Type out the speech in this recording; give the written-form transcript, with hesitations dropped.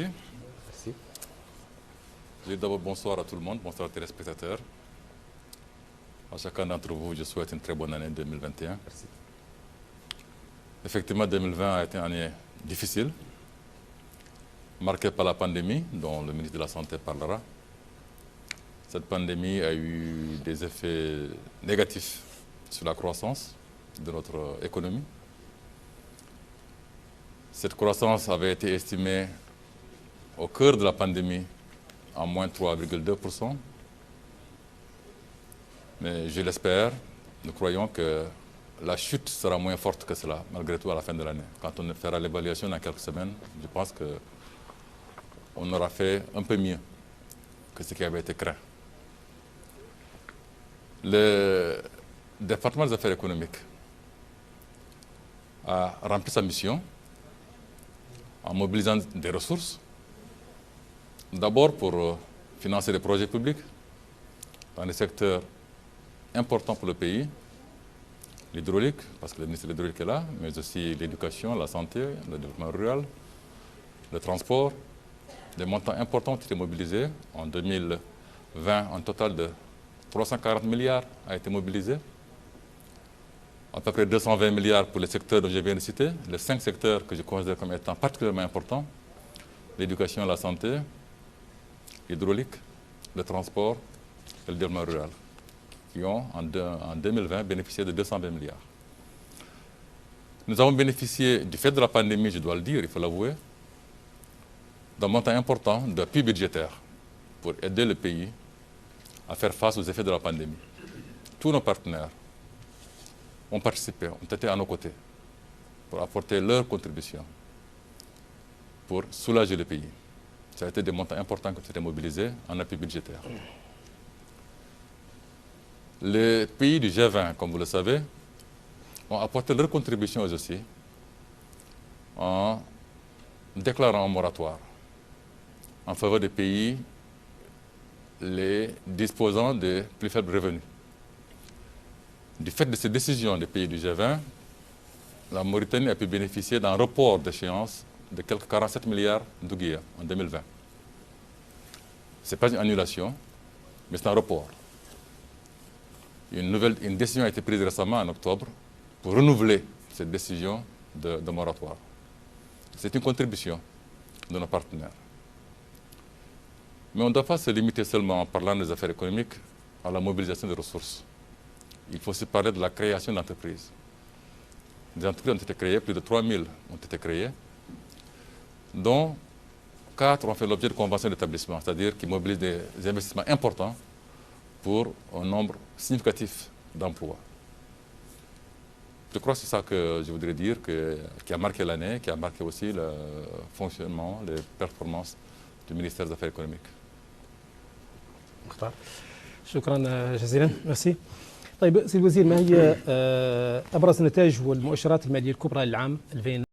Merci. D'abord, bonsoir à tout le monde, bonsoir aux téléspectateurs. À chacun d'entre vous, je souhaite une très bonne année 2021. Merci. Effectivement, 2020 a été une année difficile, marquée par la pandémie, dont le ministre de la Santé parlera. Cette pandémie a eu des effets négatifs sur la croissance de notre économie. Cette croissance avait été estimée au cœur de la pandémie en moins 3,2%. Mais je l'espère, nous croyons que la chute sera moins forte que cela, malgré tout, à la fin de l'année. Quand on fera l'évaluation dans quelques semaines, je pense qu'on aura fait un peu mieux que ce qui avait été craint. Le département des affaires économiques a rempli sa mission en mobilisant des ressources, d'abord pour financer des projets publics dans des secteurs importants pour le pays, l'hydraulique, parce que le ministre de l'Hydraulique est là, mais aussi l'éducation, la santé, le développement rural, le transport. Des montants importants ont été mobilisés. En 2020, un total de 340 milliards a été mobilisé. À peu près 220 milliards pour les secteurs dont je viens de citer, les 5 secteurs que je considère comme étant particulièrement importants: l'éducation, la santé, l'hydraulique, le transport et le développement rural, qui ont en 2020 bénéficié de 220 milliards. Nous avons bénéficié, du fait de la pandémie, je dois le dire, il faut l'avouer, d'un montant important d'appui budgétaire pour aider le pays à faire face aux effets de la pandémie. Tous nos partenaires ont participé, ont été à nos côtés pour apporter leur contribution pour soulager le pays. Ça a été des montants importants qui ont été mobilisés en appui budgétaire. Les pays du G20, comme vous le savez, ont apporté leur contribution eux aussi en déclarant un moratoire en faveur des pays les disposant des plus faibles revenus. Du fait de ces décisions des pays du G20, la Mauritanie a pu bénéficier d'un report d'échéance de quelques 47 milliards d'ouguiya en 2020. Ce n'est pas une annulation, mais c'est un report. Une décision a été prise récemment, en octobre, pour renouveler cette décision de moratoire. C'est une contribution de nos partenaires. Mais on ne doit pas se limiter seulement, en parlant des affaires économiques, à la mobilisation des ressources. Il faut aussi parler de la création d'entreprises. Des entreprises ont été créées, plus de 3000 ont été créées, dont 4 ont fait l'objet de conventions d'établissement, c'est-à-dire qui mobilisent des investissements importants pour un nombre significatif d'emplois. Je crois que c'est ça que je voudrais dire, qui a marqué l'année, qui a marqué aussi le fonctionnement, les performances du ministère des Affaires économiques. مختار، شكرا جزيلا. ميرسي. طيب سيد الوزير، ما هي أبرز النتائج والمؤشرات المالية الكبرى للعام 2020؟